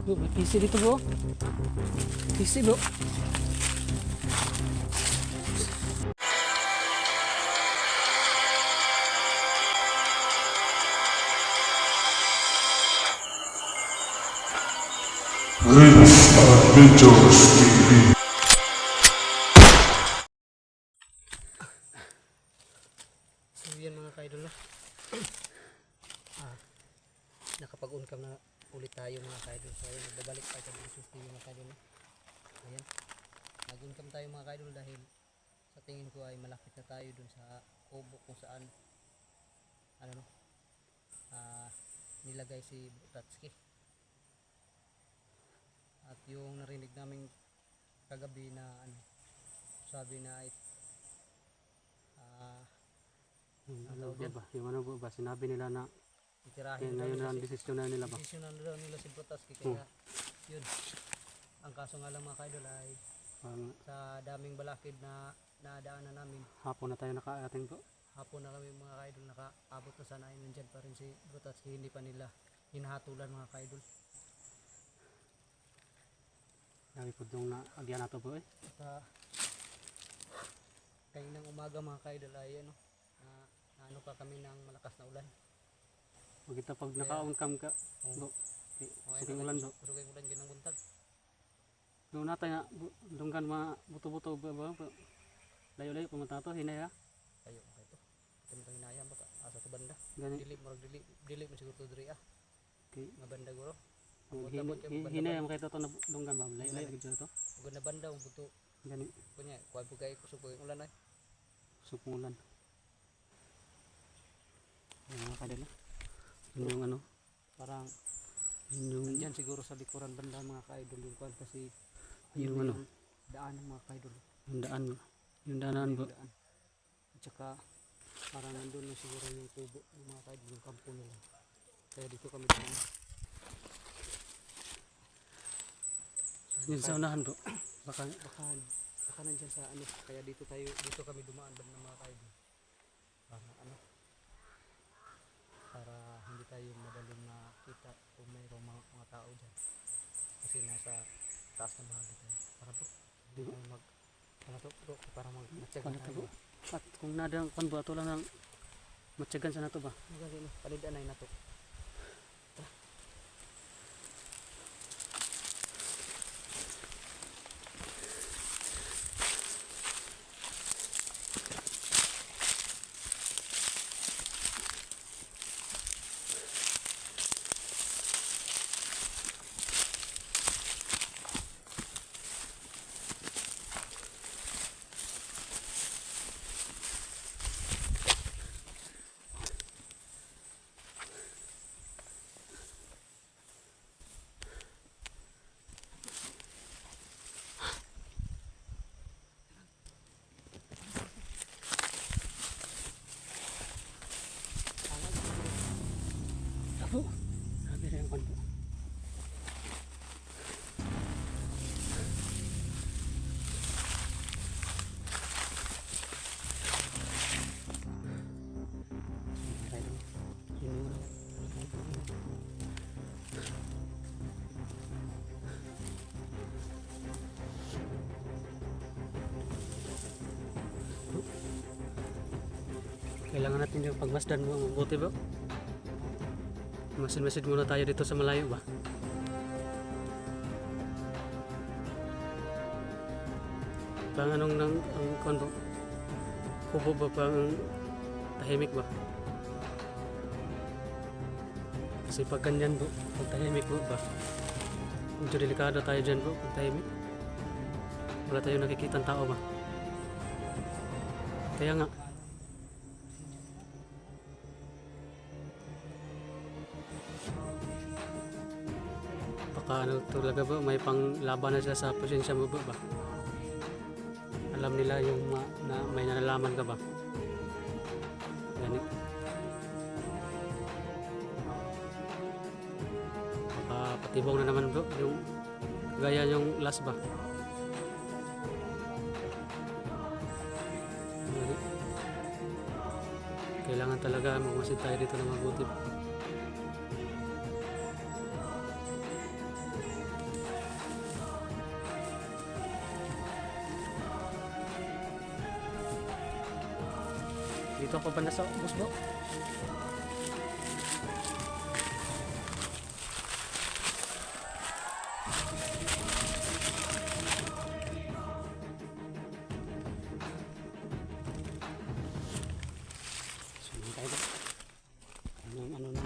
Bro, may PC dito bro. PC bro. This Adventures TV. So yan mga kaidol no. Nakapag-uncam na ulit tayo mga kaidol. So ayun, nagbabalik tayo sa Adventures TV mga kaidol no. Ayan. Nag-uncam tayo mga kaidol dahil sa tingin ko ay malapit na tayo dun sa kubo kung saan ano no, nilagay si Butatski. At yung narinig namin kagabi na ano, sabi na ay ano ba? Yung ano ba? Sinabi nila na itirahin ngayon na ang desisyon na nila ba? desisyon na daw nila si Butatski kaya yun. Ang kaso nga lang mga kaidol ay sa daming balakid na nadaanan namin, Hapon na tayo nakaating po. hapon na kami mga kaidol, nakaabot na sana ay nandyan pa rin si Butatski, hindi pa nila hinahatulan mga kaidol. Sabi po dong na agyan nato po eh. Sa kaninang umaga mga kaidol ay ano, ano pa kami ng malakas na ulan. Huwag kita pag naka-uncam ka. Do. Suking ulan do. Suking ulan dyan ng buntag. Doon natin nga, dunggan mga buto-buto ba? Layo-layo pumunta to, hinay ha? Tayo mga ito. Ito mo itong hinayang baka asa sa banda. Gani. Dili mo siguro to diri Okay. nga banda guro. Hinay ang makita to na dunggan ba? Layo-layo gito to. Ug na banda ang buto. Gani. Kunya, kuan po kay kusog ko ulan ay. Suking ulan. Yung mga kadala. Yun yung ano, Parang yun yung nandyan siguro sa likuran banda mga kaidol yung kuan kasi yung ano, daan ng mga kaidol. yung daan ba? Yung daanan ba? Daan. At saka parang nandun na siguro yung tubo ng mga kaidol, yung kampo nila. Kaya dito kami daan. Yun sa unahan bro. Baka Baka nandyan sa ano, kaya dito kami dumaan banda ng mga kaidol. Para ano, para hindi tayo madaling makita kung mayroong mga tao dyan. Kasi nasa taas na bahagi tayo. Para po, hindi tayo ano to bro, para mag-check Paano tayo. to? At kung nadang kanbo ato lang ng matyagan sa nato ba? Magagay no, palidaan ay nato. Apo, sabi rin ang kanbo. Kailangan natin yung pagmasdan mo mabuti bro. Masin-masin muna tayo dito sa malayo ba? Pang anong nang ang kondo? Kubo ba pang tahimik ba? Kasi pag ganyan bro, pag tahimik bro ba? Medyo delikado tayo dyan bro, pag tahimik. Wala tayong nakikita tao ba? Kaya nga, baka ano talaga ba, may panglaban na siya sa pasensya mo ba? Alam nila yung na may nalalaman ka ba? Ganit. Baka patibong na naman bro, yung gaya yung last ba? Ganit. Kailangan talaga magmasid tayo dito na mabuti. Dito ako banda sa bus bro. Sunod tayo bro. Ano na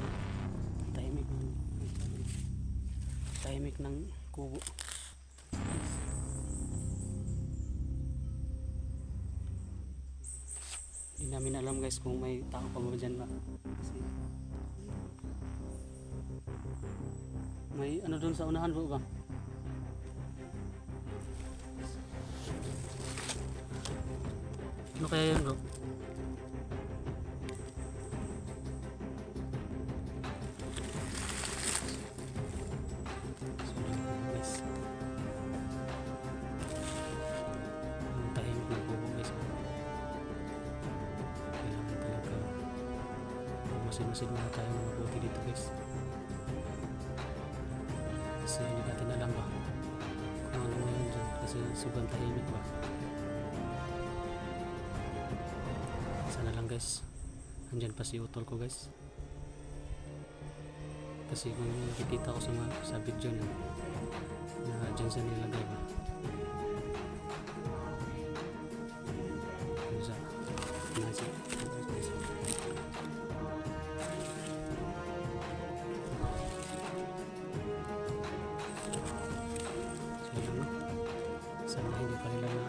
tahimik ng kubo. Hindi namin alam guys kung may tao pa ba dyan ba. Kasi may ano doon sa unahan bro ba? Ano kaya yun bro? Guys. Ang tahimik ng kubo guys. Kailangan talaga masid-masid muna tayo ng mabuti dito guys. Kasi hindi natin alam ba kung ano ngayon dyan. Kasi sobrang tahimik ba. Sana lang guys andyan pa si utol ko guys. Kasi kung nakikita ko sa video na dyan sa nilagay ba dyan sa nasa sana hindi pa nila na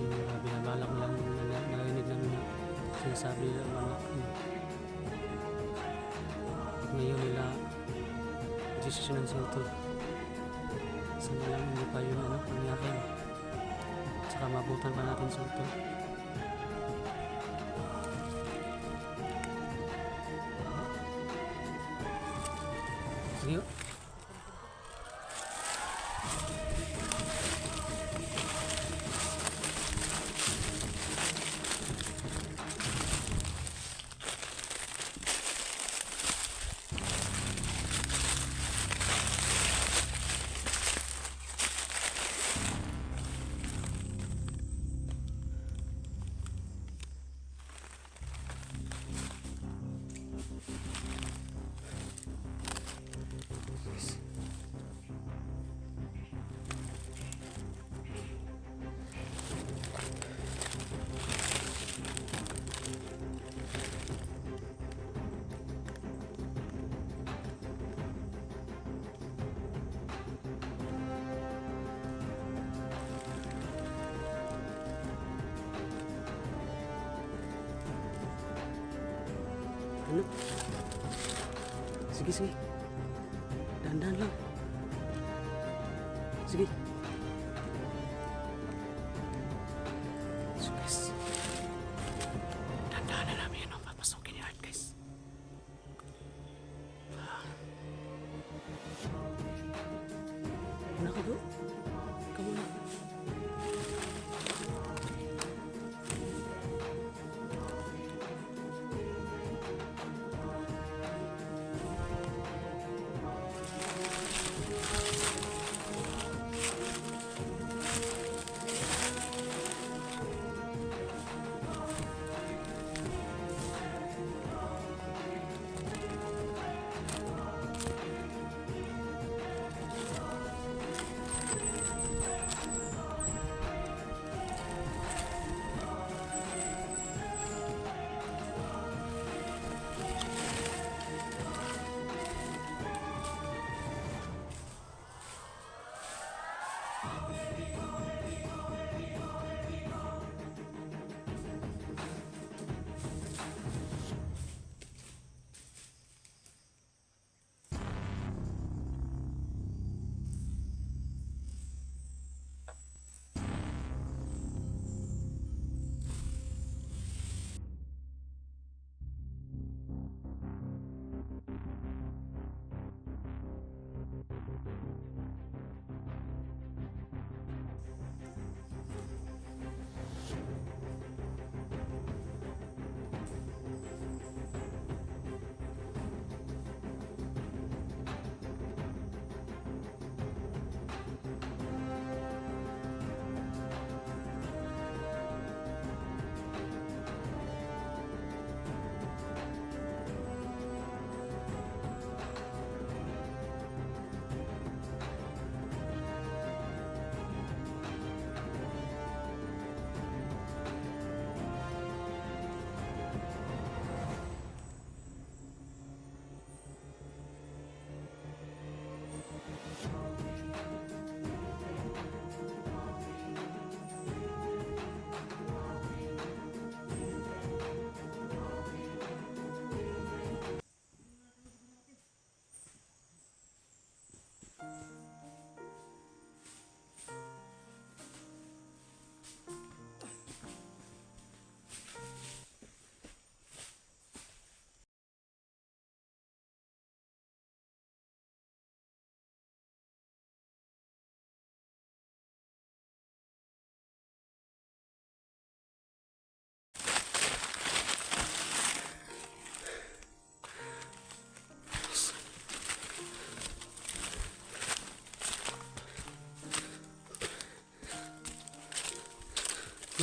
yung binabalak lang na narinig namin na sinasabi nila wala ngayon nila desisyonan sa utol. Sana lang hindi pa yun pangyakin. Tsaka mabutan pa natin sa utol. Sige. Ano? Sige, sige. Dahan-dahan lang. Sige. So guys. Dahan-dahan na namin yun. Papasukin ni Art guys. Ano ka bro? Kamu na.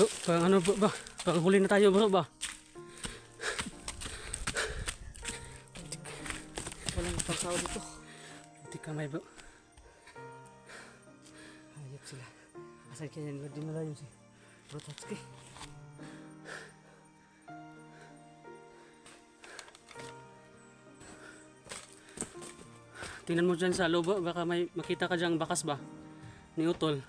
Bro, pang ano bro ba? Pang huli na tayo bro ba? Walang pagsaw dito. Hindi kamay bro. Hayop sila. Asal kaya nila dinala yun si Bro Tatsuki. Tingnan mo dyan sa lobo, baka may makita ka dyan bakas ba? Ni Utol.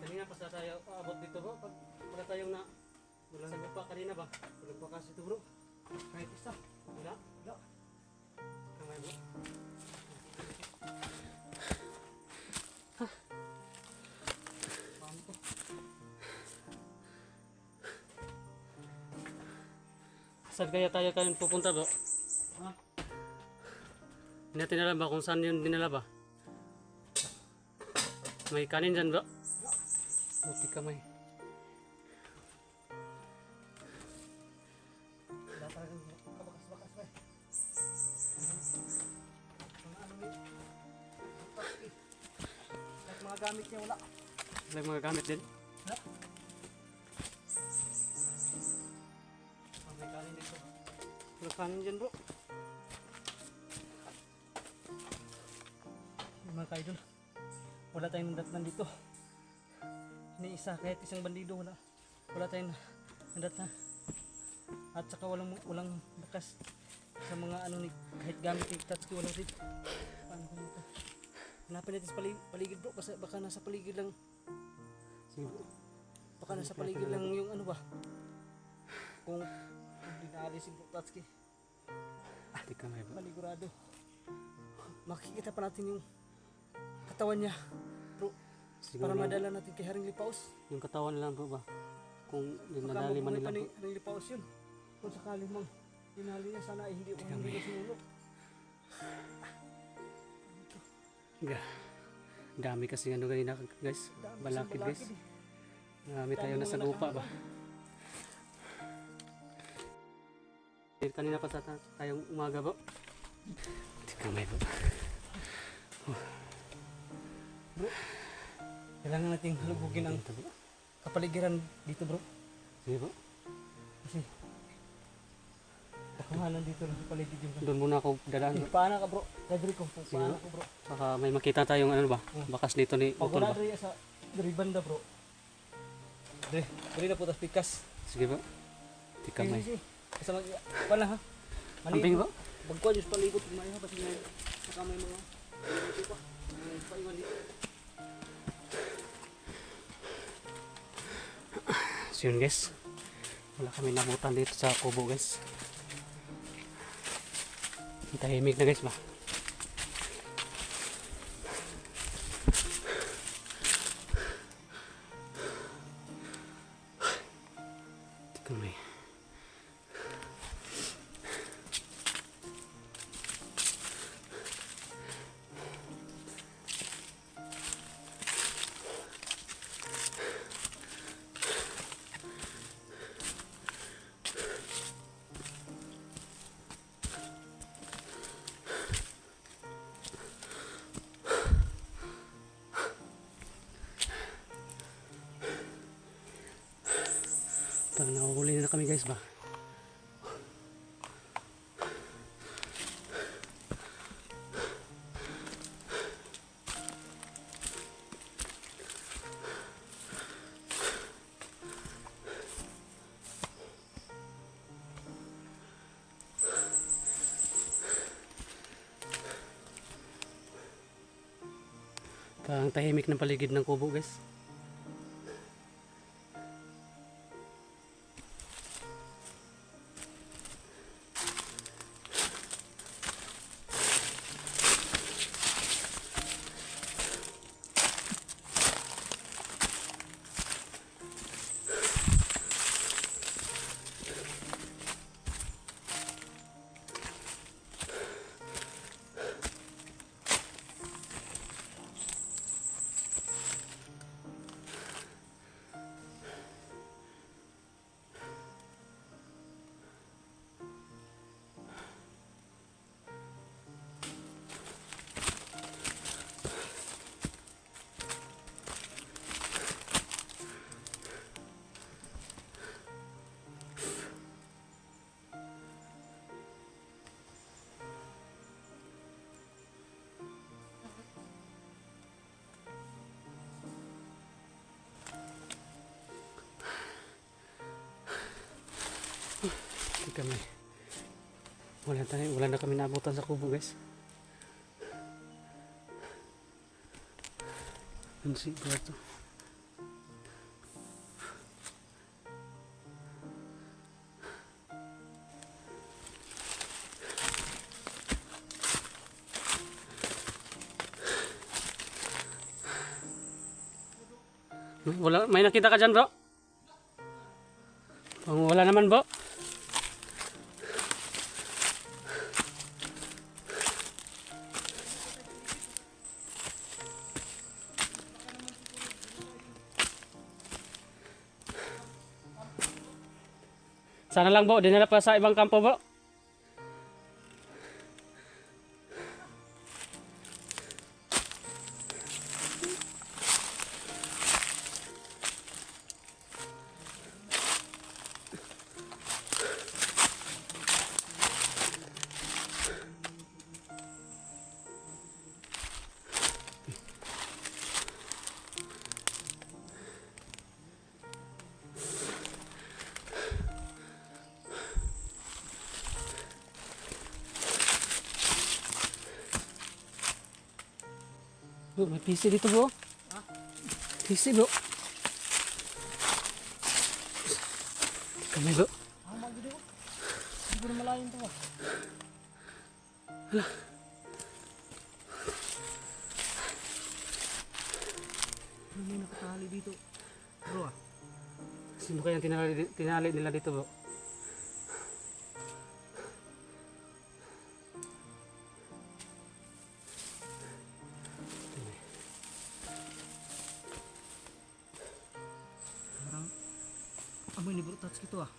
Kanina pa sa tayo abot dito bro, pag wala tayong na sa gupa kanina ba? Walang bakas dito bro. Kahit isa. Wala? Wala. Kamay bro. Paano to? Saan kaya tayo kayo pupunta bro? Ha? Hindi natin alam ba kung saan yun dinala ba? May kanin dyan bro? Buti kamay. Wala talagang kabakas-bakas ba eh. Mga ano ni Tatsuki. Kahit mga gamit niya wala. Wala yung mga gamit din. Wala. May kanin dito. Wala kanin dyan bro. Mga kaidol. Wala tayong nadatnan dito. Ni isa kahit isang bandido wala. Wala tayong nadatnan. At saka walang bakas sa mga ano ni kahit gamit ni Tatsuki walang rin. Paano kaya ito? Hanapin natin sa paligid bro. Baka nasa paligid lang. Sige bro. Baka nasa paligid lang yung ano ba. Kung dinali si Bro Tatsuki. Buti kamay bro. Panigurado. Makikita pa natin yung katawan niya. Bro, Siguro para yung, madala natin kay Haring Lipaos. yung katawan lang bro ba? Kung Baka dinadali man mabuhay nila pa ni bro. Haring Lipaos yun. Kung sakali mang dinali niya, sana ay hindi niya sinulog. Dami kasi ano ganina guys. Dami Balakid kasing guys. eh. Marami tayo Dami nasa mga lupa ba? Kanina pa tayong umaga bro. Buti kamay bro. Bro, kailangan nating halugugin ang Dito bro. kapaligiran dito bro. Sige bro. Kasi baka nga nandito lang sa paligid yung Doon muna ako dadaan bro. paana ka bro. Dadri ko. Paana ko bro. Baka may makita tayong ano ba? Bakas dito ni Pag Utol wala ba? diri sa diri banda bro. Diri na po tas pikas. Sige bro. Buti kamay. Sige. Basta mag wala ha. Amping bro. Bagko just palibot may ha basta may saka may mga dito pa. May paiwan dito. So yun guys. Wala kami nabutan dito sa kubo guys. Ang tahimik na guys ba? Ito kami. Parang nakahuli na kami guys ba? Parang tahimik ng paligid ng kubo guys. Hindi kami. Wala na kami naabutan sa kubo guys. Ano siguro to? Wala, may nakita ka dyan bro? Wala naman bro. Sana lang bro, dinala pa sa ibang kampo bro. Bro, may PC dito bro. Ha? PC bro. Kami bro. Magdo. Hindi ko na malayan to. Ano may nakatali dito? Bro ah. Sino kayang tinali nila dito bro? Parang amoy ni Bro Tatsuki to ah.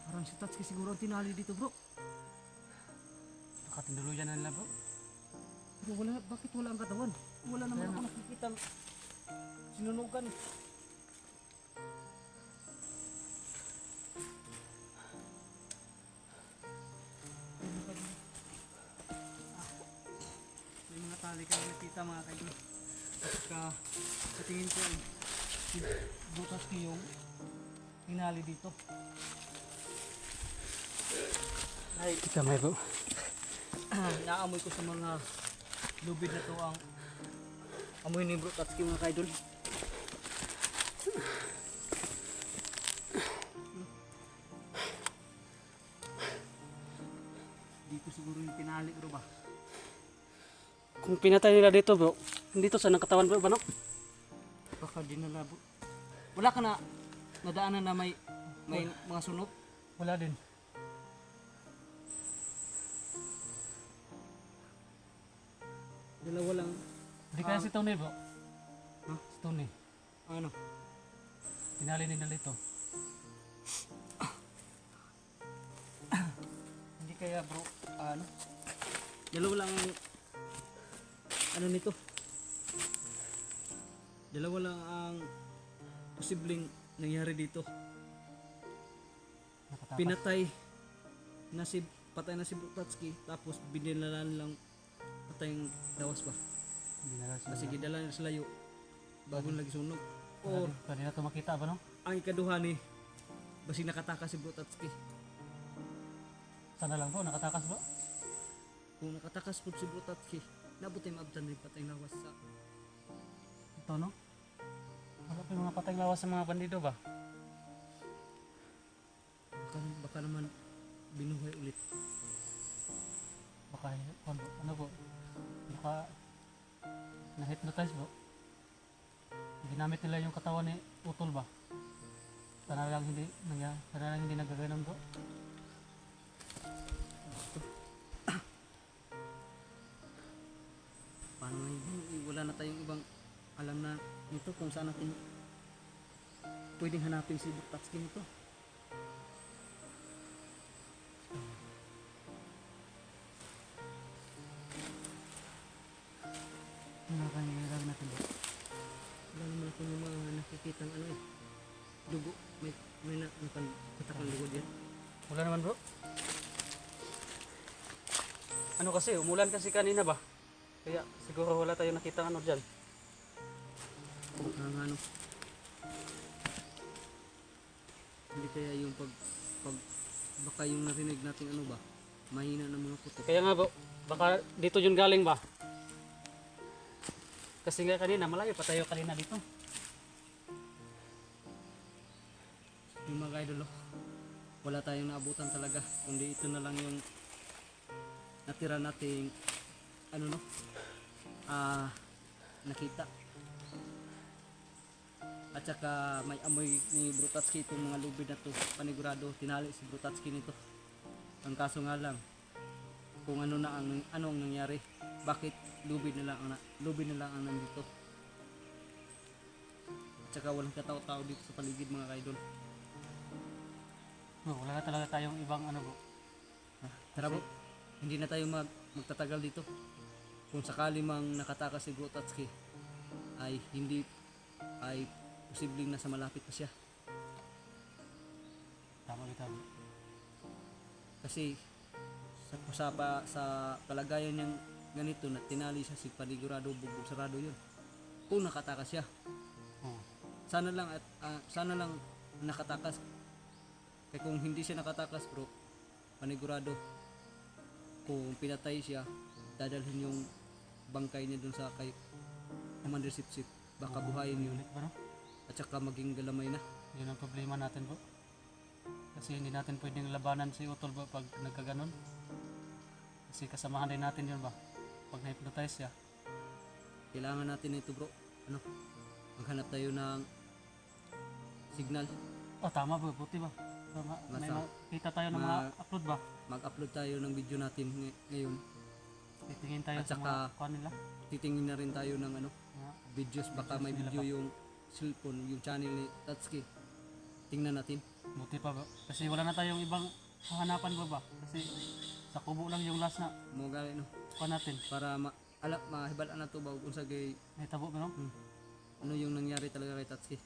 Parang si Tatsuki siguro ang tinali dito bro. Nakatinduluyan na nila bro. Bro, bakit wala ang katawan? Wala naman ako nakikita sinunugan. May mga tali kayo nakita mga kaibigan. At sa tingin ko si butas ko yung hinali dito. Ay, Kita may bro. naamoy ko sa mga lubid na to ang amoy ni Bro Tatsuki mga kaidol. Dito siguro yung tinali bro ba? Kung pinatay nila dito bro, dito sa nakatawan bro ba no? Baka dinala bro. Wala ka na nadaanan na may mga sunod? Wala din. Dalawa lang. Hindi kaya si Tony bro. Ha? Si Tony. Ano? Pinali nila dito. Hindi kaya bro, ano? Dalawa lang ang ano nito? Dalawa lang ang posibleng nangyari dito. Nakatakas. Patay na si Tatsuki tapos binilalan lang patayang dawas pa. Dinala sila. Kasi gidala na sa layo bago lagi sunog. Or Pwede na ito makita ba no? ang ikaduha ni basi nakatakas si Tatsuki. Sana lang bro, nakatakas bro. Kung nakatakas po si Tatsuki, nabot ay maabtan rin patayang lawas sa Ito no? Wala pa yung mga patay lawas sa mga bandido ba? baka naman binuhay ulit. Baka ano po? Baka na-hypnotize bro. Ginamit nila yung katawan ni Utol ba? Sana lang hindi nagaganon bro. Paano ngayon? Wala na tayong ibang alam na nito kung saan natin pwedeng hanapin si Tatsuki nito. Ano kaya nilagay natin bro? Wala naman ako yung mga nakikitang ano eh. Dugo. May nakatakang dugo dyan. Wala naman bro. Ano kasi, umulan kasi kanina ba? Kaya siguro wala tayong nakita ano dyan. Ang ano. Hindi kaya yung pag baka yung narinig natin ano ba, mahina ng mga putok. Kaya nga po, baka dito yun galing ba? Kasi nga kanina, malayo pa tayo kanina dito. Yung mga idol, oh, wala tayong naabutan talaga, kundi ito na lang yung natira nating ano no, nakita. At saka may amoy ni Brutatski itong mga lubid na to, panigurado tinali si Brutatski nito. Ang kaso nga lang, kung ano ang nangyari, bakit lubid na lang ang nandito. At saka walang katao-tao dito sa paligid mga idol. Oh, wala na talaga tayong ibang ano po. Tara bro, hindi na tayo magtatagal dito. Kung sakali mang nakatakas si Brutatski ay posibleng nasa malapit pa siya. Tama kita bro. Kasi sa kalagayan niyang ganito na tinali siya si panigurado bugbog sarado yun. Kung nakatakas siya, Oh. sana lang nakatakas. Kaya kung hindi siya nakatakas bro, panigurado kung pinatay siya, dadalhin yung bangkay niya dun sa kay Commander Sipsip. Baka buhayin yun Ulit ba no? at saka maging galamay na. Yun ang problema natin po. Kasi hindi natin pwedeng labanan si Utol ba pag nagkaganon. Kasi kasamahan din natin yun ba? Pag na-hypnotize siya. Kailangan natin ito bro. Ano? Maghanap tayo ng signal. Oh tama ba? Buti ba? Tama. May Basta, makita tayo ng mga upload ba? Mag-upload tayo ng video natin ngayon. Titingin tayo At sa mga saka- kuha nila. Titingin na rin tayo ng ano, Mga videos. Baka may Videos video nila yung cellphone, yung channel ni Tatsuki. Tingnan natin. buti pa ba? Kasi wala na tayong ibang hahanapan ba ba? Kasi sa kubo lang yung last na Mo gali no. kuha natin. Para mahibalaan na to ba kung sa gay May tabo ba no? ano yung nangyari talaga kay Tatsuki.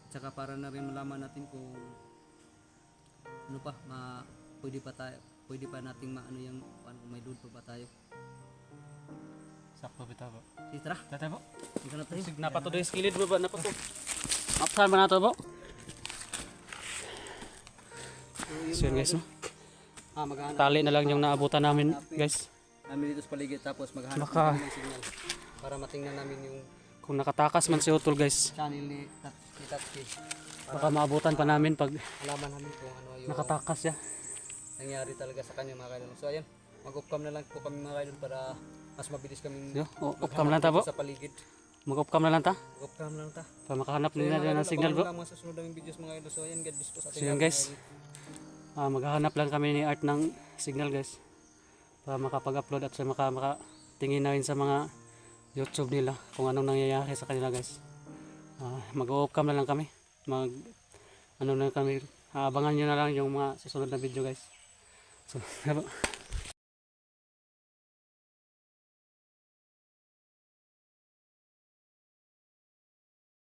Tsaka para na rin malaman natin kung ano pa, pwede pa nating maano yung kung may load pa ba tayo. Sakto bitaw ba? Sige, tara, Tatay po? dito na tayo. Napato doon yung skilid ba ba? Napato. Mapsaan ba na ito po? So yun guys no? Maghahanap Tali na lang yung naabutan namin guys. namin dito sa paligid tapos maghanap Baka- namin ng signal para matingnan namin yung Kung nakatakas man si Utol guys, channel ni Tatsuki. baka maabutan pa namin pag Alaman namin kung ano yung nakatakas siya. nangyari talaga sa kanya mga kaidol. So ayan, mag-off cam na lang po kami mga kaidol para mas mabilis kaming Yo, off cam lang ta po. sa paligid. Mag-off cam na lang ta. Mag-off cam lang ta. Para makahanap So nila yun, ng signal po. lang mga susunod naming videos mga kaidol. So ayan, God bless po sa ating So yun lahat, guys. mga idol. Maghahanap lang kami ni Art ng signal guys. Para makapag-upload at makatingin na rin sa mga YouTube nila kung anong nangyayari sa kanila guys. Mag-off cam na lang kami. Ano na kami. Abangan nyo na lang yung mga susunod na video guys. So,